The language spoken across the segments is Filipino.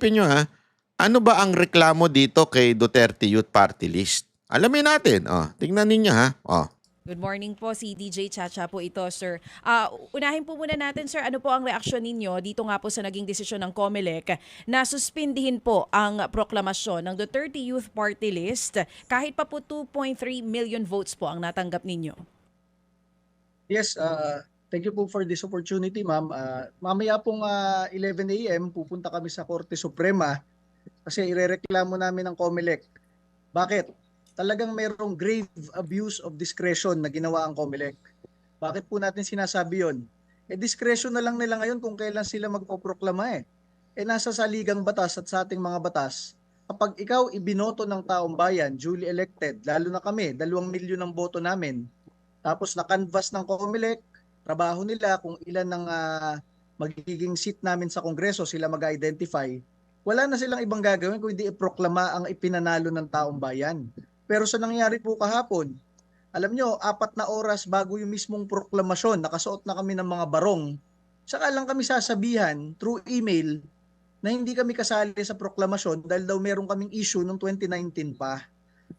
Nyo ha, ano ba ang reklamo dito kay Duterte Youth Party List? Alamin natin. Tingnan ninyo ha. Good morning po, si DJ Chacha po ito, sir. Unahin po muna natin, sir, ano po ang reaksyon ninyo dito nga po sa naging desisyon ng COMELEC na suspindihin po ang proklamasyon ng Duterte Youth Party List kahit pa po 2.3 million votes po ang natanggap ninyo? Yes, thank you po for this opportunity, ma'am. Mamaya pong 11 a.m. pupunta kami sa Korte Suprema kasi irereklamo namin ng COMELEC. Bakit? Talagang mayroong grave abuse of discretion na ginawa ang COMELEC. Bakit po natin sinasabi yon? Discretion na lang nila ngayon kung kailan sila magpoproklama eh. Nasa saligang batas at sa ating mga batas, kapag ikaw ibinoto ng taong bayan, duly elected, lalo na kami, 2 milyon ang boto namin, tapos na-canvas ng COMELEC, trabaho nila kung ilan ng magiging seat namin sa Kongreso, sila mag-identify, wala na silang ibang gagawin kung hindi iproklama ang ipinanalo ng taong bayan. Pero sa nangyari po kahapon, alam nyo, 4 na oras bago yung mismong proklamasyon, nakasuot na kami ng mga barong, saka lang kami sasabihan through email na hindi kami kasali sa proklamasyon dahil daw meron kaming issue noong 2019 pa.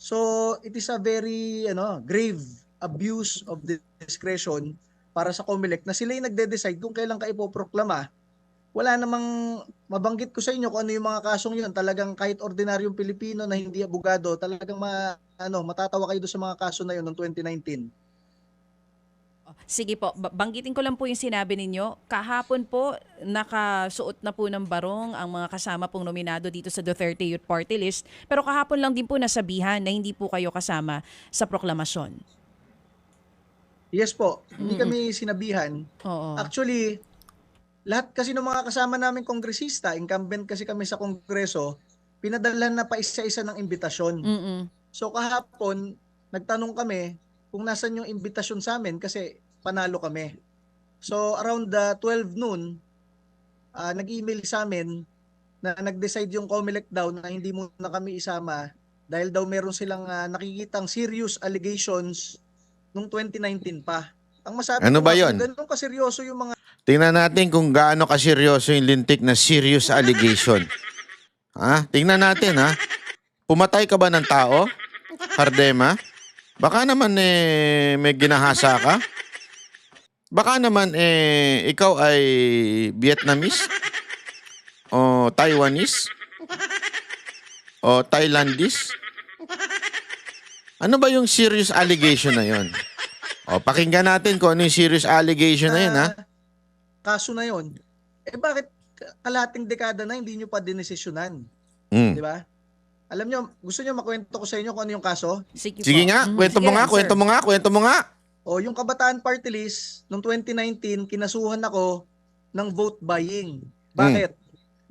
So, it is a very grave abuse of discretion para sa COMELEC na sila yung nagde-decide kung kailan ka ipoproklama. Wala namang mabanggit ko sa inyo kung ano yung mga kasong yun. Talagang kahit ordinaryong Pilipino na hindi abogado, talagang matatawa kayo doon sa mga kaso na yun noong 2019. Sige po, banggitin ko lang po yung sinabi ninyo. Kahapon po, nakasuot na po ng barong ang mga kasama pong nominado dito sa Duterte Youth Party List. Pero kahapon lang din po nasabihan na hindi po kayo kasama sa proklamasyon. Yes po, hindi kami sinabihan. Oo. Actually, lahat kasi ng mga kasama namin kongresista, incumbent kasi kami sa Kongreso, pinadala na pa isa-isa ng imbitasyon. So kahapon, nagtanong kami kung nasan yung imbitasyon sa amin kasi panalo kami. So around 12 noon, nag-email sa amin na nag-decide yung COMELEC daw na hindi muna kami isama dahil daw meron silang nakikitang serious allegations nung 2019 pa. Ang masabi Ano ko ba nga, yun? kung ganun kaseryoso yung mga Tingnan natin kung gaano kaseryoso yung lintik na serious allegation. Tingnan natin ha. Pumatay ka ba ng tao? Hardema? Baka naman may ginahasa ka? Baka naman ikaw ay Vietnamese? O Taiwanese? O Thailandese? Ano ba yung serious allegation na yon? Pakinggan natin kung ano yung serious allegation na yun ha. kaso na yon. Bakit kalating dekada na hindi nyo pa dinesisyonan? Di ba? Alam nyo, gusto nyo makwento ko sa inyo kung ano yung kaso? Sige Sige po. nga, kwento mo nga, kwento mo nga. Yung Kabataan Party List, noong 2019, kinasuhan ako ng vote buying. Bakit?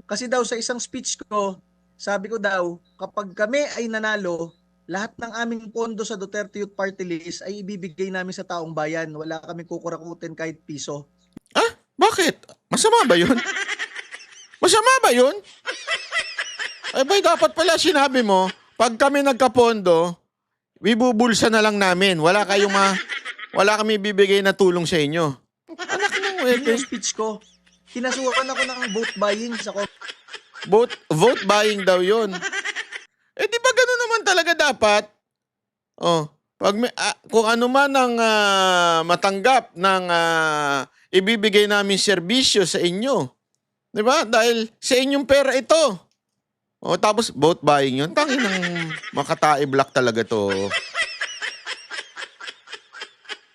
Kasi daw sa isang speech ko, sabi ko daw, kapag kami ay nanalo, lahat ng aming pondo sa Duterte Youth Party List ay ibibigay namin sa taong bayan. Wala kaming kukurakutin kahit piso. Bakit? Masama ba yun? Masama ba yun? Bay, dapat pala sinabi mo, pag kami nagkapondo, ibubulsa na lang namin. Wala kami bibigay na tulong sa inyo. Anak ng Yun wete. yung speech ko. Kinasuhan ako ng vote buying sa Vote buying daw yun. Di ba gano'n naman talaga dapat? Pag kung ano man ang matanggap ng ibibigay namin serbisyo sa inyo. Di ba? Dahil sa inyong pera ito. Tapos vote buying yun. Tangin ng makatae black talaga to.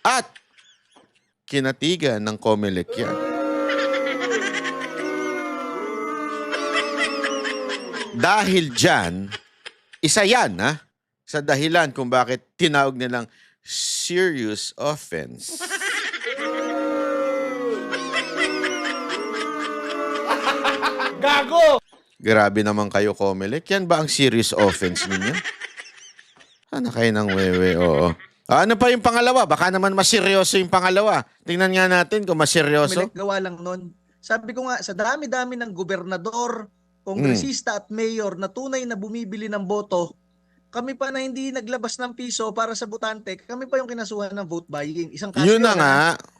At kinatigan ng COMELEC yan. Dahil dyan, isa yan sa dahilan kung bakit tinawag nilang serious offense. Gago! Grabe naman kayo, COMELEC. Yan ba ang serious offense ninyo? Kayo ng wewe, oo. Ano pa yung pangalawa? Baka naman maseryoso yung pangalawa. Tingnan nga natin kung maseryoso. COMELEC gawa lang nun. Sabi ko nga, sa dami-dami ng gobernador, kongresista at mayor na tunay na bumibili ng boto, kami pa na hindi naglabas ng piso para sa botante, kami pa yung kinasuhan ng vote buying. Isang kaso Yun na nga.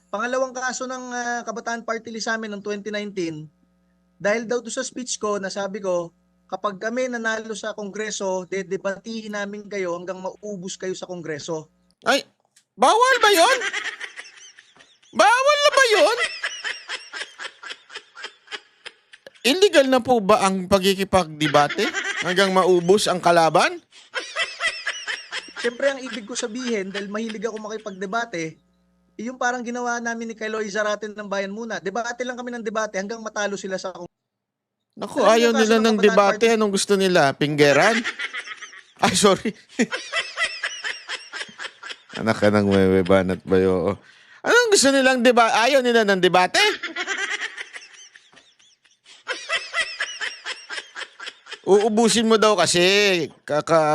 Pangalawang kaso ng Kabataan Party List sa amin noong 2019, Dahil daw doon sa speech ko, nasabi ko, kapag kami nanalo sa Kongreso, dedebatihin namin kayo hanggang maubos kayo sa Kongreso. Ay, bawal ba yon? Bawal na ba yon? Illegal na po ba ang pagkikipagdebate hanggang maubos ang kalaban? Siyempre, ang ibig ko sabihin, dahil mahilig ako makipagdebate, yung parang ginawa namin ni Kaloy Zarate ng Bayan Muna. Debate lang kami ng debate hanggang matalo sila sa Kongreso. Naku, Alam ayaw niyo, nila kaso ng ng Kabataan debate. Party- Anong gusto nila? Pinggeran? Ay, sorry. Anak ka ng wewe, banat ba yun? Anong gusto nilang debate? Ayaw nila ng debate? Uubusin mo daw kasi,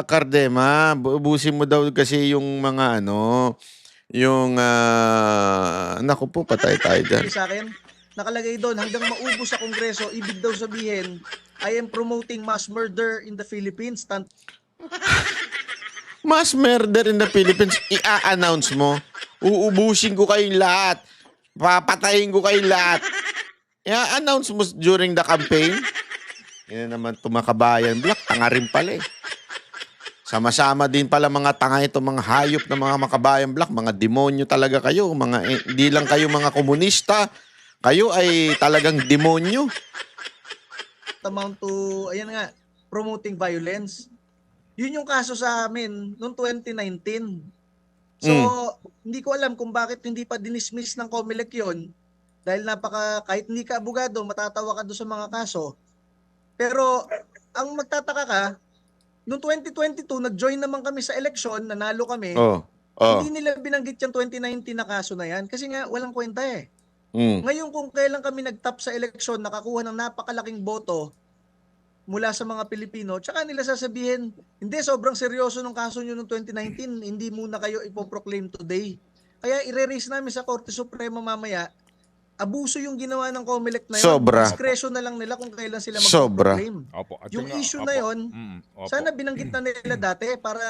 Kardema. Uubusin mo daw kasi yung mga yung, naku po, patay tayo dyan. Sa akin, nakalagay doon, hanggang maubos sa Kongreso, ibig daw sabihin, I am promoting mass murder in the Philippines. Mass murder in the Philippines, i-announce mo. Uubusin ko kayong lahat. Papatayin ko kayong lahat. I-announce mo during the campaign. Yan naman tumakabayan black, tanga rin pala eh. Sama-sama din pala mga tanga ito, mga hayop na mga makabayan black, mga demonyo talaga kayo. Hindi lang kayo mga komunista. Kayo ay talagang demonyo. Amount to, ayan nga, promoting violence. Yun yung kaso sa amin noong 2019. So, hindi ko alam kung bakit hindi pa dinismiss ng COMELEC yun. Dahil kahit hindi ka abogado, matatawa ka doon sa mga kaso. Pero, ang magtataka ka, noong 2022, nag-join naman kami sa eleksyon, nanalo kami. Hindi nila binanggit yung 2019 na kaso na yan kasi nga walang kwenta eh. Ngayon kung kailan kami nag-top sa eleksyon, nakakuha ng napakalaking boto mula sa mga Pilipino, tsaka nila sasabihin, hindi, sobrang seryoso ng kaso nyo noong 2019, hindi muna kayo ipoproclaim today. Kaya ire-raise namin sa Korte Suprema mamaya, abuso yung ginawa ng COMELEC na yun. Sobra. Discretion na lang nila kung kailan sila Sobra. mag-proclaim. Opo. At Yung nga, issue opo. na yun, Opo. sana binanggit na nila dati para,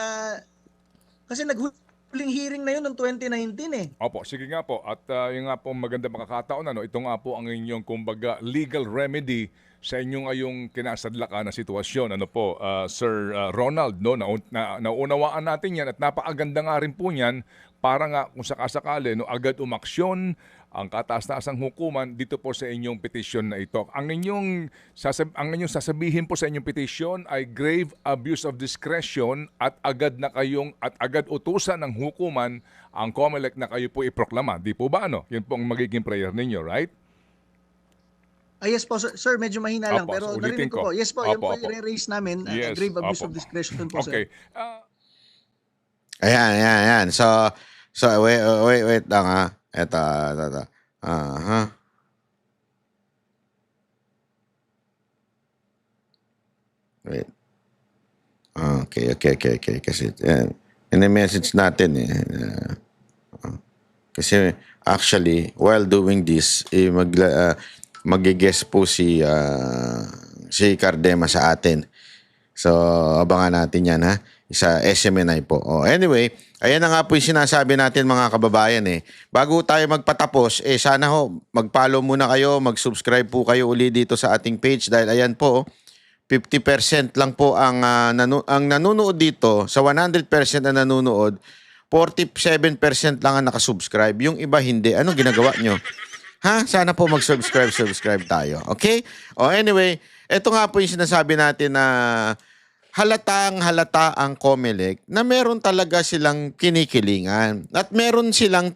kasi naghuling hearing na yun noong 2019 eh. Opo, sige nga po. At yung nga po maganda makakataon, ito nga po ang inyong kumbaga legal remedy sa inyong ayong kinasadlakan na sitwasyon. Ano po, Sir Ronald, no? Naunawaan natin yan at napakaganda nga rin po niyan para nga kung sakasakali, no, agad umaksyon ang kataas-taasang hukuman dito po sa inyong petisyon na ito. Ang inyong sasabihin po sa inyong petisyon ay grave abuse of discretion at agad utusan ng hukuman ang COMELEC na kayo po iproklama. Di po ba ano? Yun po ang magiging prayer ninyo, right? Yes po, sir, medyo mahina lang. Opo, Pero ulitin narinig ko ko. po. Yes po, Opo, yan po opo. i-raise namin. Yes, Grave abuse opo. of discretion po, sir. Okay. Ayan. So wait lang ha. Ito. Wait. Okay. Kasi in-message natin eh. Kasi actually, while doing this, mag-guest po si Cardema sa atin. So, abangan natin yan ha. Sa SMNI po. Anyway, ayan na nga po yung sinasabi natin mga kababayan eh. Bago tayo magpatapos, sana mag-follow muna kayo, mag-subscribe po kayo uli dito sa ating page dahil ayan po, 50% lang po ang nanonood dito. Sa 100% na nanonood, 47% lang ang nakasubscribe. Yung iba hindi. Anong ginagawa nyo? Ha? Sana po subscribe tayo. Okay? Anyway, ito nga po yung sinasabi natin na halata ang COMELEC na meron talaga silang kinikilingan at meron silang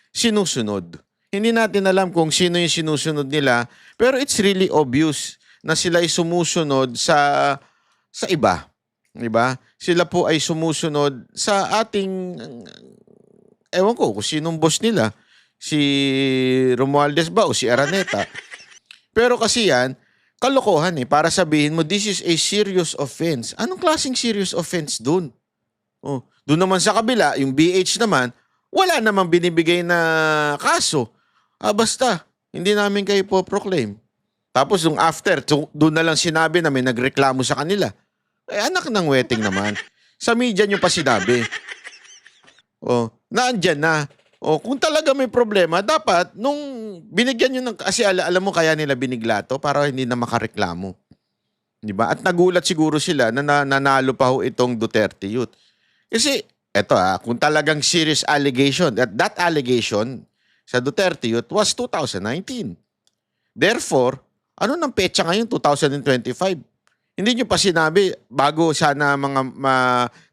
sinusunod. Hindi natin alam kung sino yung sinusunod nila, pero it's really obvious na sila ay sumusunod sa iba. Diba? Sila po ay sumusunod sa ating, ewan ko kung sinong boss nila, si Romualdez ba o si Araneta. Pero kasi yan, kalokohan eh, para sabihin mo, this is a serious offense. Anong klaseng serious offense dun? Doon naman sa kabila, yung BH naman, wala namang binibigay na kaso. Basta, hindi namin kayo po proclaim. Tapos yung after, doon na lang sinabi na may nagreklamo sa kanila. Anak ng wedding naman. Sa media nyo pa sinabi. Naandyan na. O kung talaga may problema, dapat nung binigyan nyo ng, kasi alam mo kaya nila binigla to para hindi na makareklamo. Di ba? At nagulat siguro sila na nanalo pa ho itong Duterte Youth. Kasi, eto kung talagang serious allegation, that allegation sa Duterte Youth was 2019. Therefore, ano ng petsa ngayon, 2025? Hindi nyo pa sinabi, bago sana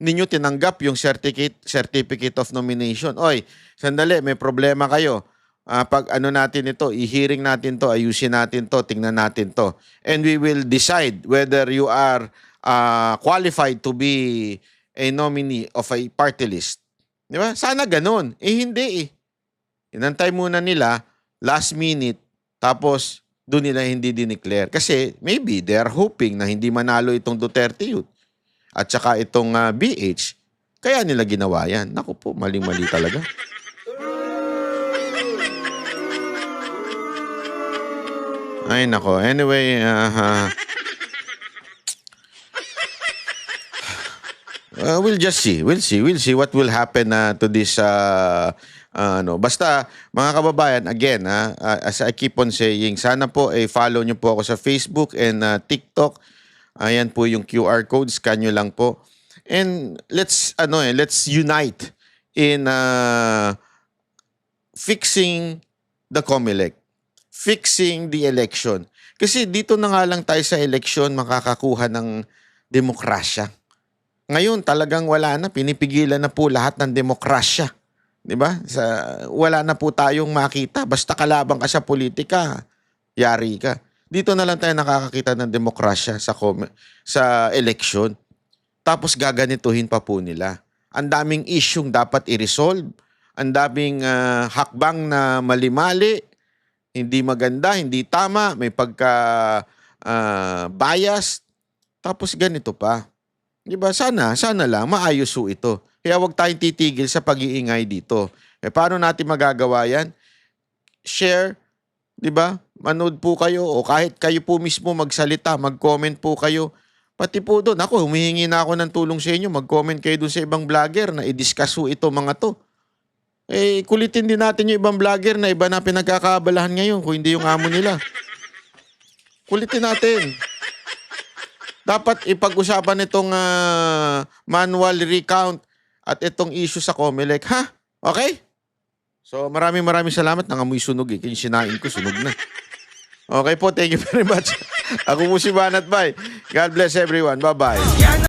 ninyo tinanggap yung certificate of nomination. Oy, sandali, may problema kayo. Pag ano natin ito, i-hearing natin to, ayusin natin to, tingnan natin to. And we will decide whether you are qualified to be a nominee of a party list. Di ba? Sana ganun. Hindi eh. Inantay muna nila, last minute, tapos doon nila hindi dineclare. Kasi maybe they are hoping na hindi manalo itong Duterte Youth at saka itong BH. Kaya nila ginawa yan. Naku po, maling-mali talaga. Ay, nako. Anyway, we'll just see. We'll see what will happen to this basta mga kababayan, again, as I keep on saying, sana po follow nyo po ako sa Facebook and TikTok. Ayan po yung QR code, scan nyo lang po. And let's unite in fixing the COMELEC, fixing the election. Kasi dito na nga lang tayo sa election makakakuha ng demokrasya. Ngayon talagang wala na, pinipigilan na po lahat ng demokrasya. 'Di ba? Wala na po tayong makita. Basta kalaban ka sa politika, yari ka. Dito na lang tayo nakakakita ng demokrasya sa election. Tapos gaganituhin pa po nila. Ang daming isyung dapat i-resolve. Ang daming hakbang na mali-mali, hindi maganda, hindi tama, may bias. Tapos ganito pa. 'Di ba? Sana lang maayos ho ito. Kaya huwag tayong titigil sa pag-iingay dito. Paano natin magagawa yan? Share, di ba? Manood po kayo o kahit kayo po mismo magsalita, mag-comment po kayo. Pati po doon, ako, humihingi na ako ng tulong sa inyo. Mag-comment kayo doon sa ibang vlogger na i-discuss ho ito mga to. Kulitin din natin yung ibang vlogger na iba na pinagkakaabalahan ngayon kung hindi yung amo nila. Kulitin natin. Dapat ipag-usapan itong manual recount at itong issue sa COMELEC, ha? Okay? So, maraming salamat. Nangamoy sunog eh. Kaya sinain ko, sunog na. Okay po, thank you very much. Ako po si Banat Bay. God bless everyone. Bye-bye.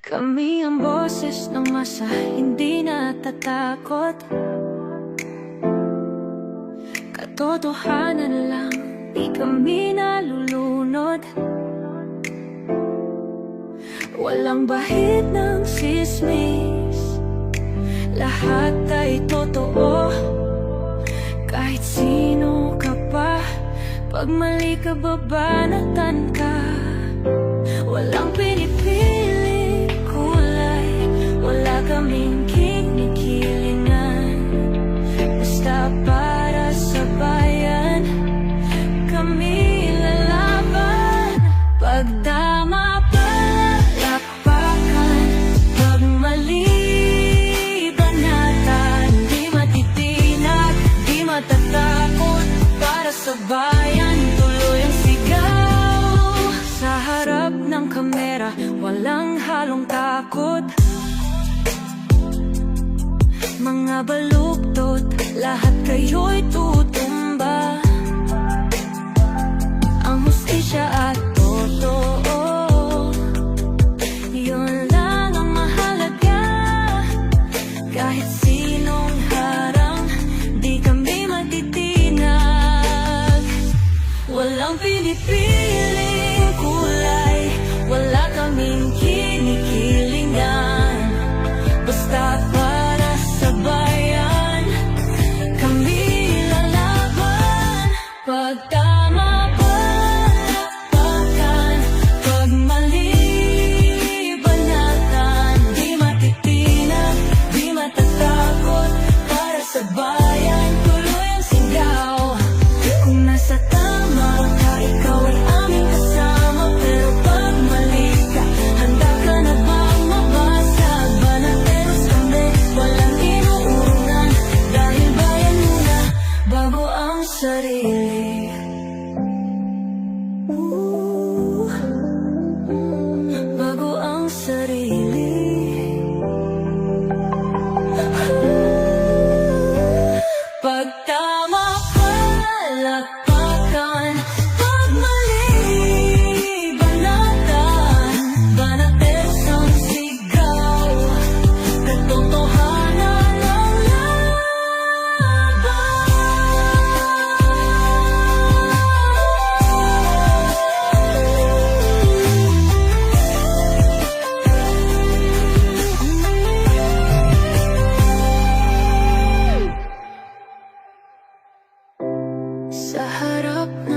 Kami ang boses ng masa, hindi natatakot. Katotohanan lang, di kami nalulunod. Walang bahid ng sismis, lahat ay totoo. Kahit sino ka pa, pag mali ka babanatan ka. Walang pinipili kulay, wala kaming kinikilingan. Basta para sa bayan, kami lalaban. Pagdama palakpakan, pag mali matatakot para sa bayan, tuloy ang sigaw. Sa harap ng kamera, walang halong takot. Mga baluktot, lahat kayo'y tutumba. Ang hustisya at totoo, yun lang ang mahalaga. Kahit sinong harang, di kami matitinag. Walang pinipiling kulay, wala kaming kinikilingan. Basta para sa bayan, kami lalaban. Pag tama palakpakan, up